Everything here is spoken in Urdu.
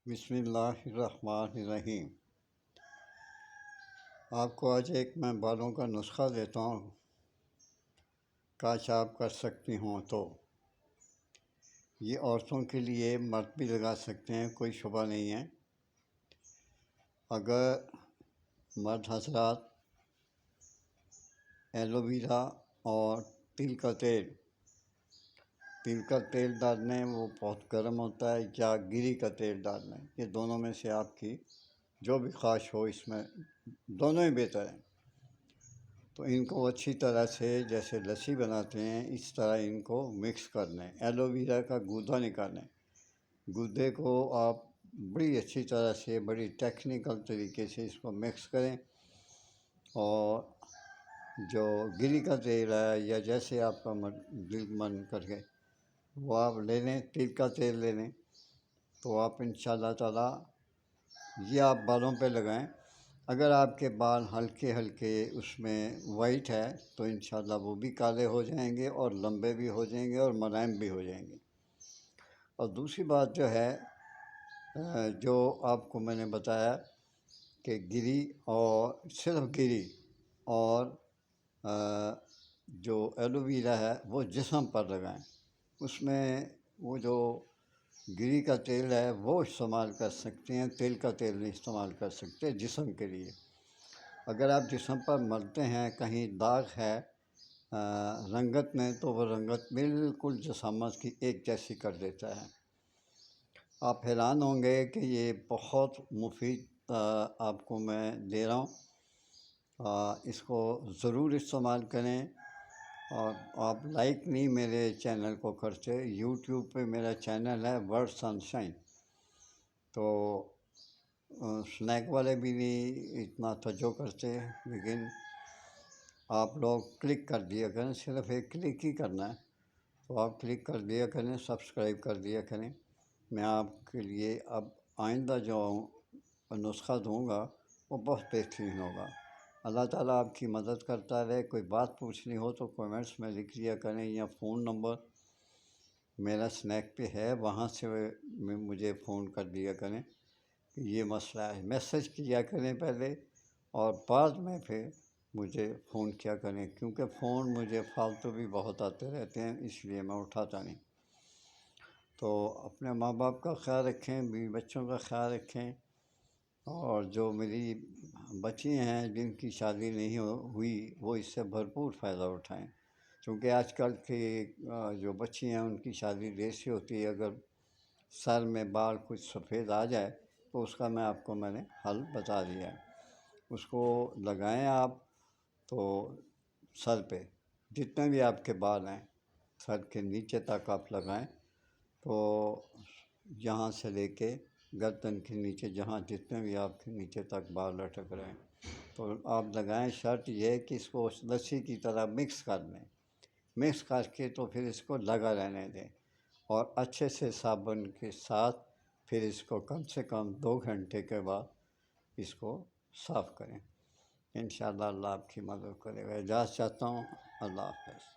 بسم اللہ الرحمن الرحیم۔ آپ کو آج ایک میں بالوں کا نسخہ دیتا ہوں، کاش آپ کر سکتی ہوں تو یہ عورتوں کے لیے مرد بھی لگا سکتے ہیں، کوئی شبہ نہیں ہے۔ اگر مرد حضرات ایلو ویرا اور تل کا تیل ڈال لیں، وہ بہت گرم ہوتا ہے، یا گری کا تیل ڈال لیں، یہ دونوں میں سے آپ کی جو بھی خواہش ہو، اس میں دونوں ہی بہتر ہیں۔ تو ان کو اچھی طرح سے جیسے لسی بناتے ہیں اس طرح ان کو مکس کر لیں۔ ایلو ویرا کا گودا نکالیں، گودے کو آپ بڑی اچھی طرح سے بڑی ٹیکنیکل طریقے سے اس کو مکس کریں، اور جو گری کا تیل ہے یا جیسے آپ کا دل من کر کے وہ آپ لے لیں، تل کا تیل لے لیں، تو آپ انشاءاللہ تعالیٰ یہ آپ بالوں پہ لگائیں۔ اگر آپ کے بال ہلکے اس میں وائٹ ہے تو انشاءاللہ وہ بھی کالے ہو جائیں گے اور لمبے بھی ہو جائیں گے اور ملائم بھی ہو جائیں گے۔ اور دوسری بات جو ہے، جو آپ کو میں نے بتایا کہ گری اور صرف گری اور جو ایلو ویرا ہے وہ جسم پر لگائیں۔ اس میں وہ جو گری کا تیل ہے وہ استعمال کر سکتے ہیں، تیل کا تیل نہیں استعمال کر سکتے جسم کے لیے۔ اگر آپ جسم پر ملتے ہیں، کہیں داغ ہے رنگت میں، تو وہ رنگت بالکل جسامت کی ایک جیسی کر دیتا ہے۔ آپ حیران ہوں گے کہ یہ بہت مفید آپ کو میں دے رہا ہوں، اس کو ضرور استعمال کریں۔ اور آپ لائک نہیں میرے چینل کو کرتے، یوٹیوب پہ میرا چینل ہے ورڈ سن شائن، تو سنیک والے بھی نہیں اتنا توجہ کرتے، لیکن آپ لوگ کلک کر دیا کریں، صرف ایک کلک ہی کرنا ہے، تو آپ کلک کر دیا کریں، سبسکرائب کر دیا کریں۔ میں آپ کے لیے اب آئندہ جو نسخہ دوں گا وہ بہت بہترین ہوگا۔ اللہ تعالیٰ آپ کی مدد کرتا رہے۔ کوئی بات پوچھنی ہو تو کمنٹس میں لکھ دیا کریں، یا فون نمبر میرا سنیک پہ ہے، وہاں سے مجھے فون کر دیا کریں کہ یہ مسئلہ ہے۔ میسج کیا کریں پہلے، اور بعد میں پھر مجھے فون کیا کریں، کیونکہ فون مجھے فالتو بھی بہت آتے رہتے ہیں، اس لیے میں اٹھاتا نہیں۔ تو اپنے ماں باپ کا خیال رکھیں، بیوی بچوں کا خیال رکھیں، اور جو میری بچی ہیں جن کی شادی نہیں ہوئی وہ اس سے بھرپور فائدہ اٹھائیں، کیونکہ آج کل کی جو بچی ہیں ان کی شادی دیر سے ہوتی ہے۔ اگر سر میں بال کچھ سفید آ جائے تو اس کا میں نے حل بتا دیا ہے۔ اس کو لگائیں آپ، تو سر پہ جتنے بھی آپ کے بال ہیں سر کے نیچے تک آپ لگائیں، تو یہاں سے لے کے گردن کے نیچے جہاں جتنے بھی آپ کے نیچے تک بال لٹک رہے ہیں تو آپ لگائیں۔ شرط یہ ہے کہ اس کو لسی کی طرح مکس کر لیں، مکس کر کے تو پھر اس کو لگا رہنے دیں، اور اچھے سے صابن کے ساتھ پھر اس کو کم سے کم 2 گھنٹے کے بعد اس کو صاف کریں۔ انشاءاللہ اللہ آپ کی مدد کرے گا۔ اجازت چاہتا ہوں، اللہ حافظ۔